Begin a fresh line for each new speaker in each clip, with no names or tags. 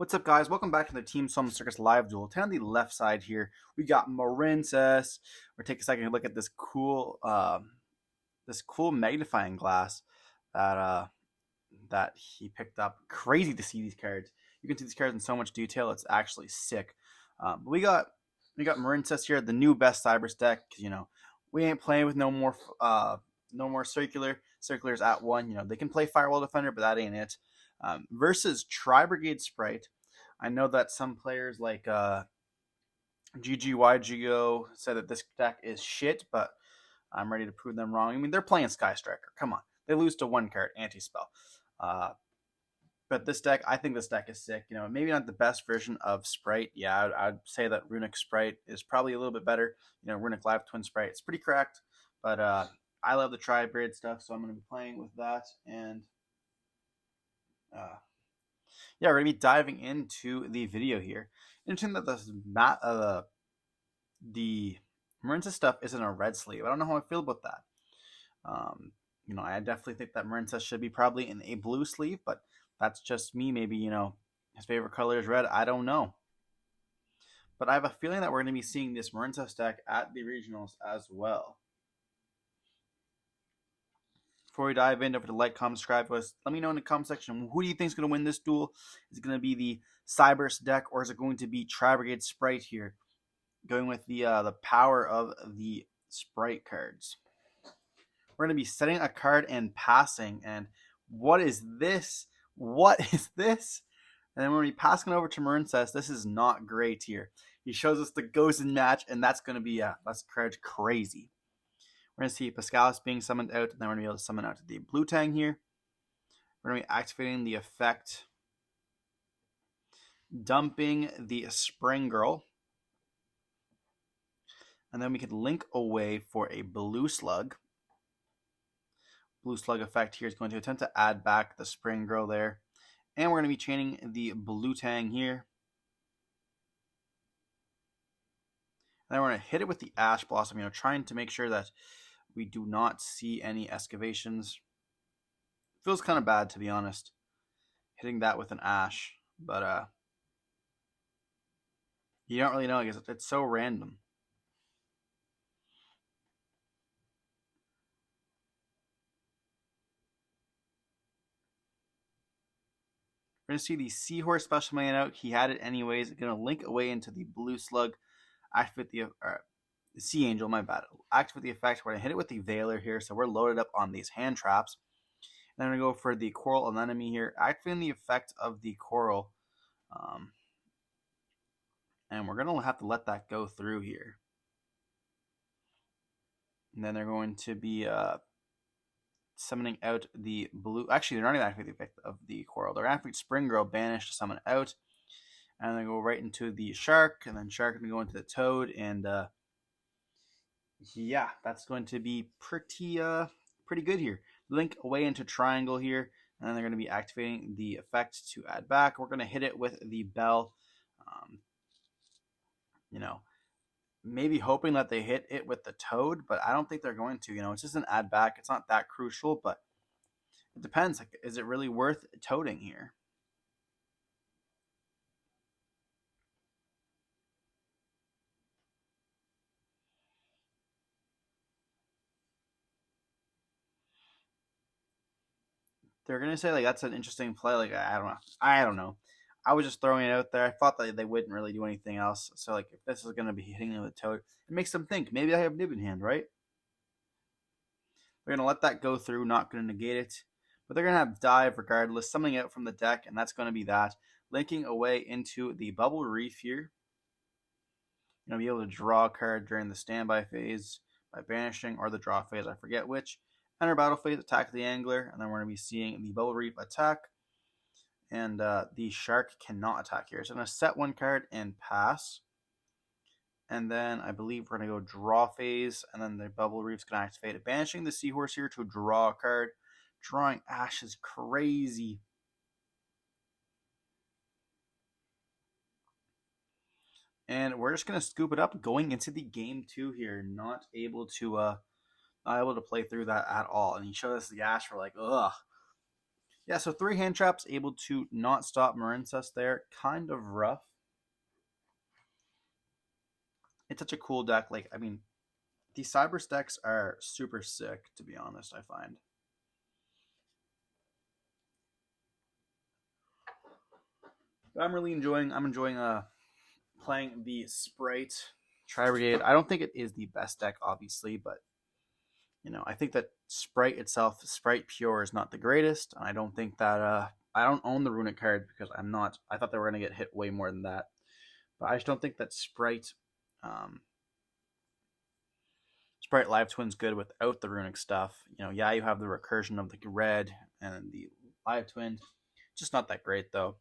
What's up, guys? Welcome back to the Team Solemn Circus live duel. 10 on the left side here, we got Marincess. We're taking a second to look at this cool magnifying glass that he picked up. Crazy to see these cards. You can see these cards in so much detail. It's actually sick. But we got Marincess here, the new best Cybers deck. We ain't playing with no more circulars at 1. They can play Firewall Defender, but that ain't it. Versus Tri-Brigade Spright. I know that some players like yugiohtcg said that this deck is shit, but I'm ready to prove them wrong. I mean, they're playing Sky Striker. Come on. They lose to 1 card, Anti-Spell. But this deck, I think this deck is sick. Maybe not the best version of Spright. Yeah, I'd say that Runic Spright is probably a little bit better. Runic Live Twin Spright. It's pretty cracked, but I love the Tri-Brigade stuff, so I'm going to be playing with that. And yeah, we're going to be diving into the video here. Interesting that the Marincess stuff isn't a red sleeve. I don't know how I feel about that. I definitely think that Marincess should be probably in a blue sleeve, but that's just me. Maybe, his favorite color is red. I don't know. But I have a feeling that we're going to be seeing this Marincess deck at the regionals as well. Before we dive in, don't forget to like, comment, subscribe to us. Let me know in the comment section, who do you think is going to win this duel? Is it going to be the Cybers deck, or is it going to be Tri-Brigade Spright here? Going with the power of the Spright cards. We're going to be setting a card and passing. And what is this? What is this? And then we're going to be passing over to Marincess. This is not great here. He shows us the Ghost in match, and that's going to be, that's crazy. We're going to see Pascalis being summoned out, and then we're going to be able to summon out the Blue Tang here. We're going to be activating the effect, dumping the Spring Girl. And then we can link away for a Blue Slug. Blue Slug effect here is going to attempt to add back the Spring Girl there. And we're going to be chaining the Blue Tang here. And then we're going to hit it with the Ash Blossom, trying to make sure that we do not see any excavations. Feels kind of bad, to be honest, hitting that with an Ash. But you don't really know, I guess it's so random. We're going to see the Seahorse special man out. He had it anyways. Going to link away into the Blue Slug. Activate the Sea Angel, my bad. Activate the effect. We're going to hit it with the Veiler here. So we're loaded up on these hand traps. And then we're going to go for the Coral Anemone here. Activating the effect of the Coral. And we're going to have to let that go through here. And then they're going to be summoning out the blue. Actually, they're not even activating the effect of the Coral. They're activating Spring Girl, banish to summon out. And then go right into the Shark. And then Shark going to go into the Toad. And yeah, that's going to be pretty good here. Link away into Triangle here. And then they're going to be activating the effect to add back. We're going to hit it with the Bell. Maybe hoping that they hit it with the Toad, but I don't think they're going to. It's just an add back. It's not that crucial, but it depends. Like, is it really worth toading here? They're going to say, like, that's an interesting play. Like, I don't know. I was just throwing it out there. I thought that they wouldn't really do anything else. So, like, if this is going to be hitting it with Toad, it makes them think, maybe I have Nib in hand, right? We're going to let that go through, not going to negate it. But they're going to have Dive regardless, summoning out from the deck, and that's going to be that. Linking away into the Bubble Reef here. You'll be able to draw a card during the standby phase by banishing, or the draw phase, I forget which. Enter battle phase, attack the Angler, and then we're going to be seeing the Bubble Reef attack. And the Shark cannot attack here. So I'm going to set 1 card and pass. And then I believe we're going to go draw phase. And then the Bubble Reef's going to activate it. Banishing the Seahorse here to draw a card. Drawing Ash is crazy. And we're just going to scoop it up going into the game 2 here. Not able to play through that at all. And he showed us the Ash. We're like, ugh. Yeah, so 3 hand traps able to not stop Marincess there. Kind of rough. It's such a cool deck. Like, I mean, these Cybers decks are super sick, to be honest, I find. But I'm enjoying playing the Spright Tri-Brigade. I don't think it is the best deck, obviously, but I think that Spright itself, Spright Pure, is not the greatest. I don't think that I don't own the Runic card because I'm not. I thought they were gonna get hit way more than that, but I just don't think that Spright Live Twin's good without the Runic stuff. Yeah, you have the recursion of the red and the Live Twin, just not that great though.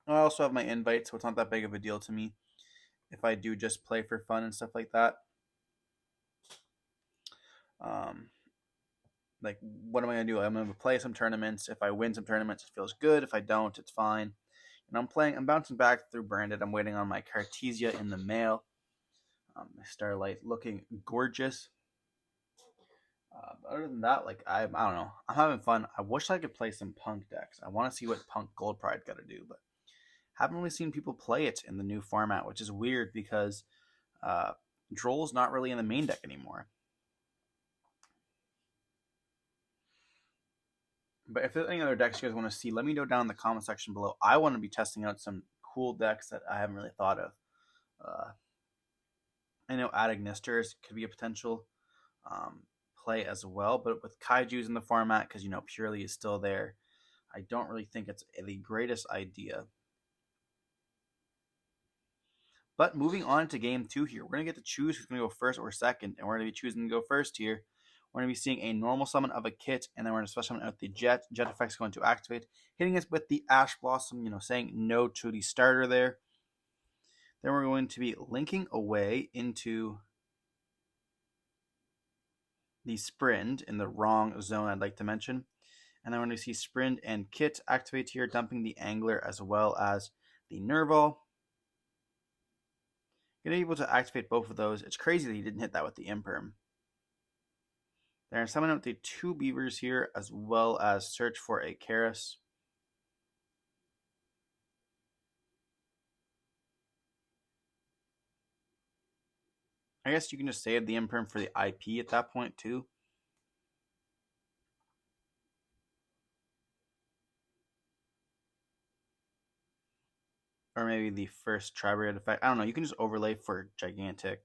I also have my invite, so it's not that big of a deal to me if I do just play for fun and stuff like that. Um, like, what am I gonna do? I'm gonna play some tournaments. If I win some tournaments, it feels good. If I don't, it's fine. And I'm bouncing back through Branded. I'm waiting on my Cartesia in the mail. My Starlight looking gorgeous. Other than that, like I don't know, I'm having fun. I wish I could play some Punk decks. I want to see what Punk Gold Pride got to do, but haven't really seen people play it in the new format, which is weird because Droll's not really in the main deck anymore. But if there's any other decks you guys want to see, let me know down in the comment section below. I want to be testing out some cool decks that I haven't really thought of. I know Adagnisters could be a potential play as well, but with Kaiju's in the format, because Purely is still there, I don't really think it's the greatest idea. But moving on to game 2 here, we're going to get to choose who's going to go first or second, and we're going to be choosing to go first here. We're going to be seeing a normal summon of a Kit, and then we're going to special summon out the Jet. Jet effect's going to activate, hitting us with the Ash Blossom, saying no to the starter there. Then we're going to be linking away into the Sprint in the wrong zone, I'd like to mention. And then we're going to see Sprint and Kit activate here, dumping the Angler as well as the Nerval. Going to be able to activate both of those. It's crazy that he didn't hit that with the Imperm. They're summoning out the 2 Beavers here, as well as search for a Karis. I guess you can just save the Imperm for the IP at that point, too. Or maybe the first Tri-Brigade effect. I don't know. You can just overlay for Gigantic.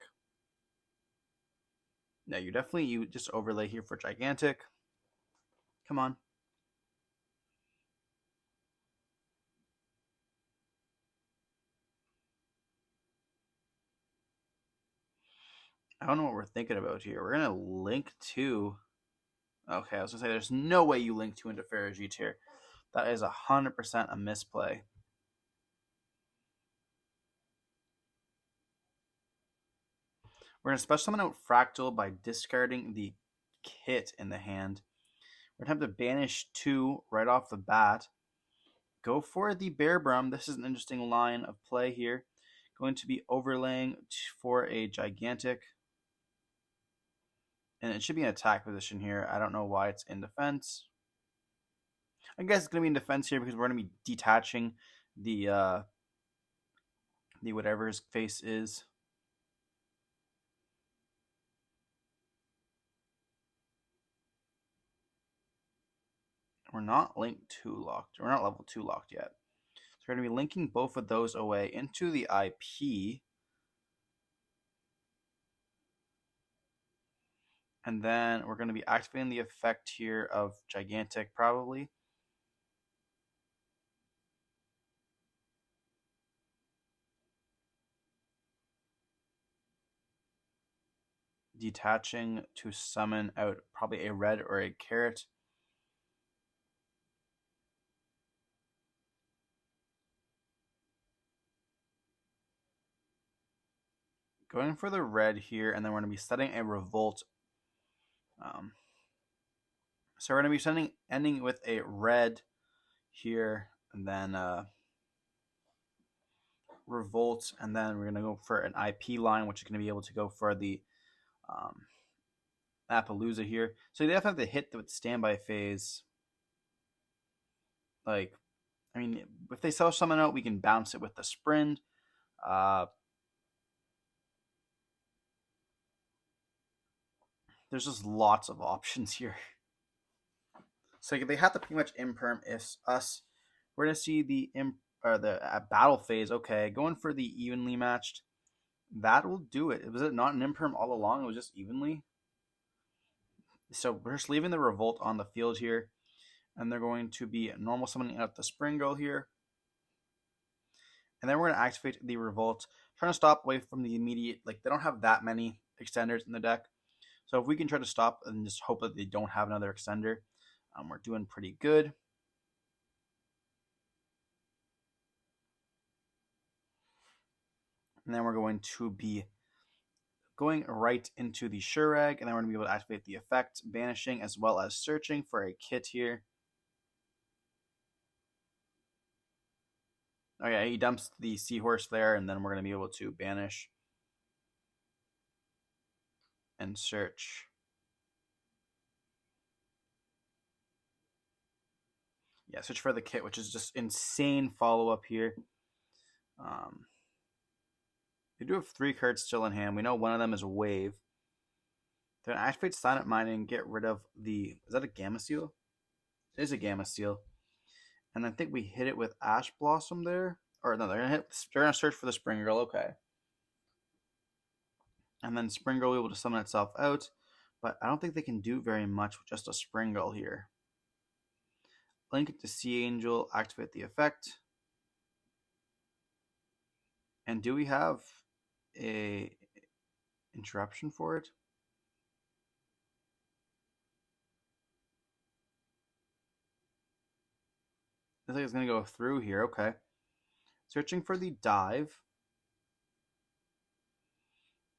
Yeah, you just overlay here for Gigantic. Come on. I don't know what we're thinking about here. We're going to link 2. Okay, I was going to say there's no way you link 2 into Farajit here. That is 100% a misplay. We're going to special summon out Fractal by discarding the Kit in the hand. We're going to have to banish 2 right off the bat. Go for the Bear Brum. This is an interesting line of play here. Going to be overlaying for a Gigantic. And it should be an attack position here. I don't know why it's in defense. I guess it's going to be in defense here because we're going to be detaching the whatever his face is. We're not linked 2 locked. We're not level 2 locked yet. So we're going to be linking both of those away into the IP. And then we're going to be activating the effect here of Gigantic probably. Detaching to summon out probably a red or a carrot. Going for the red here, and then we're going to be setting a revolt. So we're going to be ending with a red here, and then revolt, and then we're going to go for an IP line, which is going to be able to go for the Appaloosa here. So you definitely have to hit with standby phase. Like, I mean, if they sell someone out, we can bounce it with the sprint. There's just lots of options here. So they have to pretty much imperm us. We're gonna see the battle phase. Okay, going for the evenly matched. That will do it. Was it not an imperm all along? It was just evenly. So we're just leaving the revolt on the field here, and they're going to be normal summoning out the spring girl here, and then we're going to activate the revolt, trying to stop away from the immediate. Like they don't have that many extenders in the deck, so if we can try to stop and just hope that they don't have another extender, we're doing pretty good. And then we're going to be going right into the Shurag, and then we're going to be able to activate the effect, banishing, as well as searching for a kit here. Okay, he dumps the seahorse there, and then we're going to be able to banish and search. Yeah, search for the kit, which is just insane follow-up here. They do have 3 cards still in hand. We know one of them is a wave. Then activate Silent Mind and get rid of the... Is that a Gamma Seal? It is a Gamma Seal. And I think we hit it with Ash Blossom there. Or no, they're gonna search for the Spring Girl. Okay. And then Spring Girl will be able to summon itself out. But I don't think they can do very much with just a Spring Girl here. Link it to Sea Angel. Activate the effect. And do we have a interruption for it? I think it's going to go through here. Okay. Searching for the dive.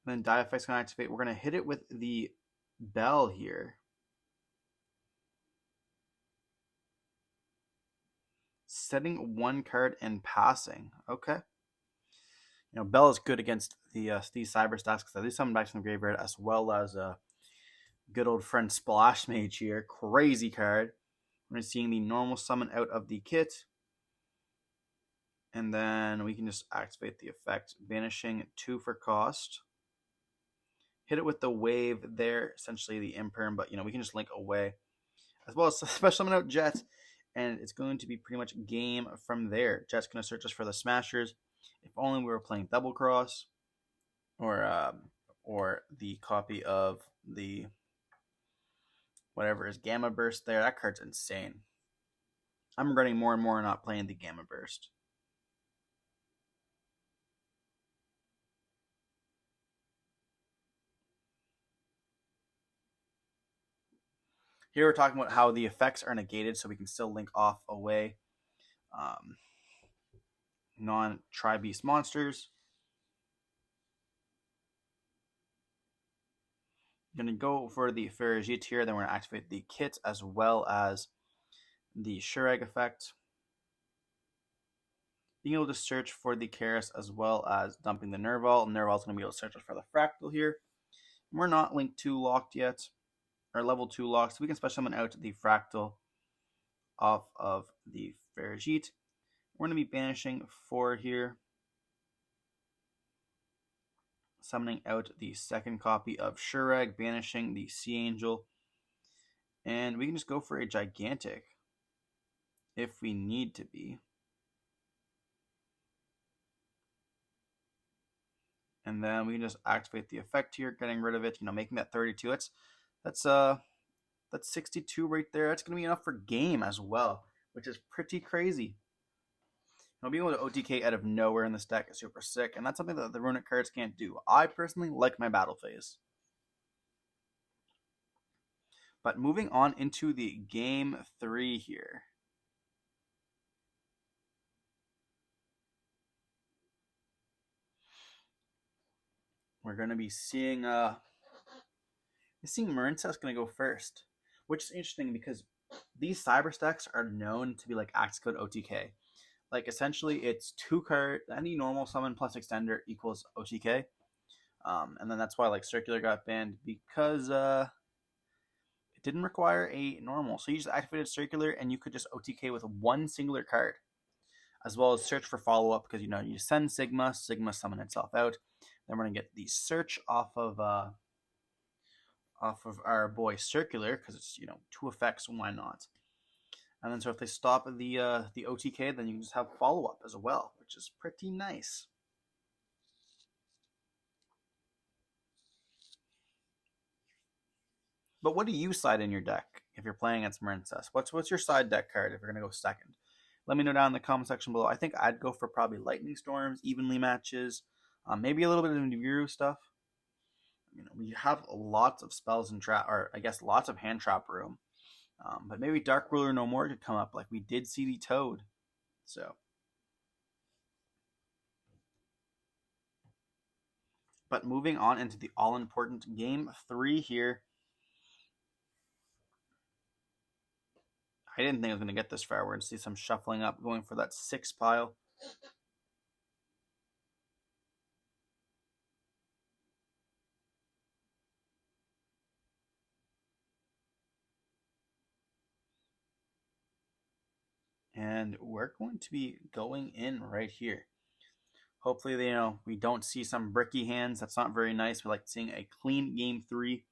And then dive effect's going to activate. We're going to hit it with the bell here. Setting 1 card and passing. Okay. You know, bell is good against the these cyber stacks because I do summon back from the graveyard, as well as good old friend Splash Mage here. Crazy card. We're seeing the normal summon out of the kit. And then we can just activate the effect, banishing 2 for cost. Hit it with the wave there, essentially the imperm, but you know, we can just link away. As well as special summon out Jet, and it's going to be pretty much game from there. Jet's going to search us for the Smashers. If only we were playing Double Cross, or the copy of the whatever is Gamma Burst there. That card's insane. I'm regretting more and more not playing the Gamma Burst. Here we're talking about how the effects are negated, so we can still link off away non-tri-beast monsters. I'm going to go for the Ferrigite here, then we're going to activate the kit as well as the Shurag effect. Being able to search for the Karis as well as dumping the Nerval. Nerval's going to be able to search for the Fractal here. We're not linked 2 locked yet, or level 2 locked, so we can special summon out the Fractal off of the Ferrigite. We're going to be banishing 4 here. Summoning out the second copy of Shurag, banishing the Sea Angel. And we can just go for a Gigantic if we need to be. And then we can just activate the effect here, getting rid of it, you know, making that 32. That's 62 right there. That's going to be enough for game as well, which is pretty crazy. Now, being able to OTK out of nowhere in this deck is super sick, and that's something that the runic cards can't do. I personally like my battle phase. But moving on into the game 3 here. We're going to be seeing Marincess going to go first, which is interesting because these cyber stacks are known to be like Axe Code OTK. Like essentially it's 2 card, any normal summon plus extender equals OTK. And then that's why like Circular got banned, because didn't require a normal. So you just activated circular and you could just OTK with one singular card, as well as search for follow-up because you send Sigma summon itself out. Then we're gonna get the search off of our boy circular because it's 2 effects, why not? And then so if they stop the OTK, then you can just have follow-up as well, which is pretty nice. But what do you side in your deck if you're playing against Marincess? What's your side deck card if you're gonna go second? Let me know down in the comment section below. I think I'd go for probably Lightning Storms, evenly matches, maybe a little bit of Nibiru stuff. We have lots of spells and trap, or I guess lots of hand trap room. But maybe Dark Ruler No More could come up, like we did see the Toad. So, but moving on into the all-important game 3 here. I didn't think I was going to get this far. We're going to see some shuffling up, going for that 6 pile. And we're going to be going in right here. Hopefully, we don't see some bricky hands. That's not very nice. We like seeing a clean game 3.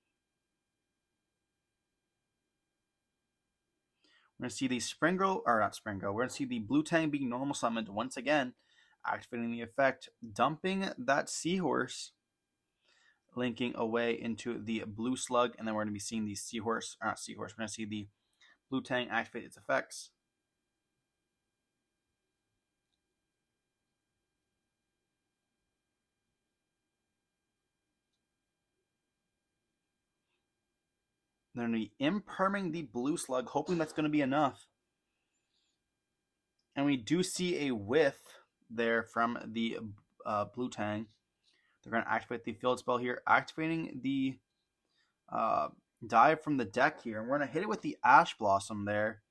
We're going to see the Springo, or not Springo, we're going to see the Blue Tang being normal summoned once again, activating the effect, dumping that Seahorse, linking away into the Blue Slug, and then we're going to be seeing the Seahorse, or not Seahorse, we're going to see the Blue Tang activate its effects. They're going to be imperming the Blue Slug, hoping that's going to be enough. And we do see a whiff there from the Blue Tang. They're going to activate the field spell here, activating the dive from the deck here. And we're going to hit it with the Ash Blossom there.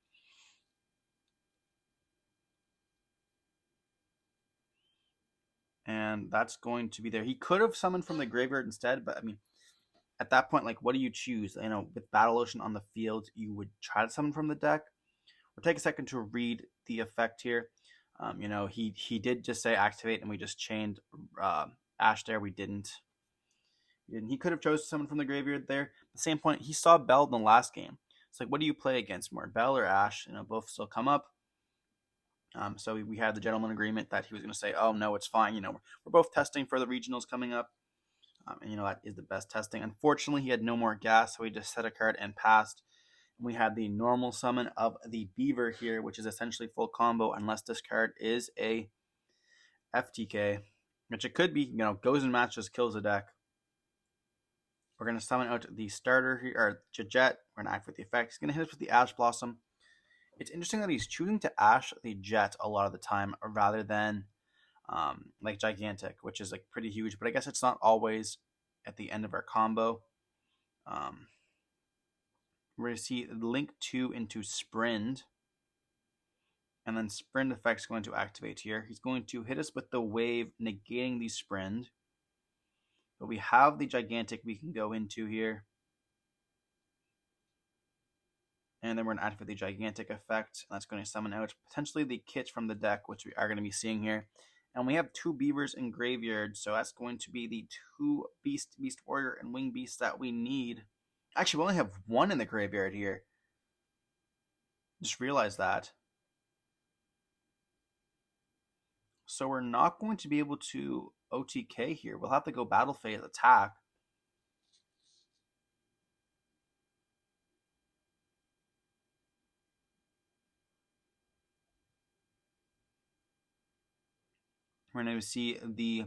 And that's going to be there. He could have summoned from the graveyard instead, but I mean, at that point, like, what do you choose? With Battle Ocean on the field, you would try to summon from the deck. We'll take a second to read the effect here. He did just say activate, and we just chained Ash there. We didn't. He could have chosen to summon from the graveyard there. At the same point, he saw Bell in the last game. It's like, what do you play against more, Bell or Ash? Both still come up. So we had the gentleman agreement that he was going to say, oh, no, it's fine. We're both testing for the regionals coming up. And that is the best testing. Unfortunately, he had no more gas, so he just set a card and passed. And we had the normal summon of the Beaver here, which is essentially full combo unless this card is a FTK, which it could be. Goes and matches, kills the deck. We're going to summon out the starter here, or Jet. We're going to act with the effect. He's going to hit us with the Ash Blossom. It's interesting that he's choosing to Ash the Jet a lot of the time rather than like Gigantic, which is like pretty huge, but I guess it's not always at the end of our combo. We're going to see link 2 into Sprint, and then Sprint effect's going to activate here. He's going to hit us with the wave, negating the Sprint, but we have the Gigantic we can go into here. And then we're going to activate the Gigantic effect. And that's going to summon out potentially the kits from the deck, which we are going to be seeing here. And we have 2 Beavers in graveyard, so that's going to be the 2 Beast Warrior, and Wing Beast that we need. Actually, we only have 1 in the graveyard here. Just realized that. So we're not going to be able to OTK here. We'll have to go Battle Phase attack. We're going to see the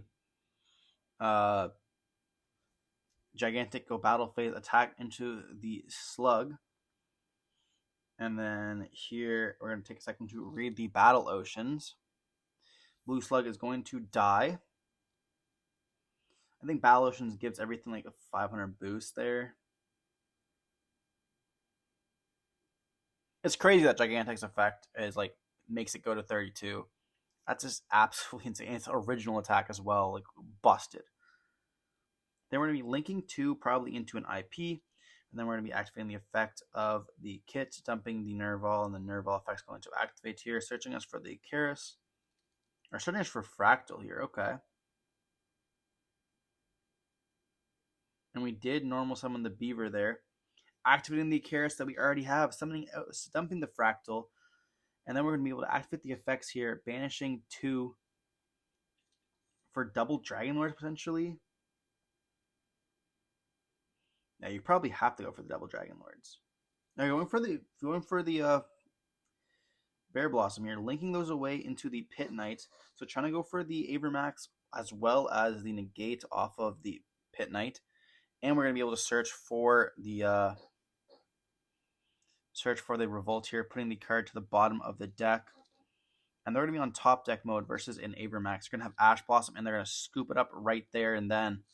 Gigantic go Battle Phase attack into the Slug. And then here, we're going to take a second to read the Battle Oceans. Blue Slug is going to die. I think Battle Oceans gives everything like a 500 boost there. It's crazy that Gigantic's effect is like makes it go to 32. That's just absolutely insane. It's original attack as well, like busted. Then we're going to be linking 2 probably into an IP. And then we're going to be activating the effect of the kit, dumping the Nerval, and the Nerval effect's going to activate here, searching us for the Karis. Or searching us for Fractal here, okay. And we did normal summon the Beaver there. Activating the Karis that we already have, dumping the Fractal. And then we're going to be able to activate the effects here, banishing 2 for double Dragon Lords potentially. Now you probably have to go for the double Dragon Lords. Now you're going for the Bear Blossom here, linking those away into the Pit Knight. So trying to go for the Avermax as well as the negate off of the Pit Knight. And we're going to be able to search for the Revolt here, putting the card to the bottom of the deck. And they're going to be on top deck mode versus in Avermax. You're going to have Ash Blossom, and they're going to scoop it up right there and then.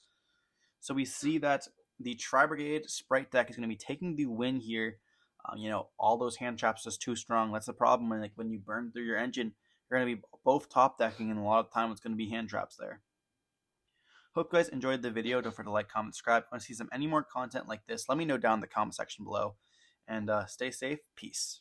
So we see that the Tri-Brigade Spright deck is going to be taking the win here. All those hand traps is too strong. That's the problem. When you burn through your engine, you're going to be both top decking, and a lot of time it's going to be hand traps there. Hope you guys enjoyed the video. Don't forget to like, comment, subscribe. If you want to see any more content like this, let me know down in the comment section below. And stay safe. Peace.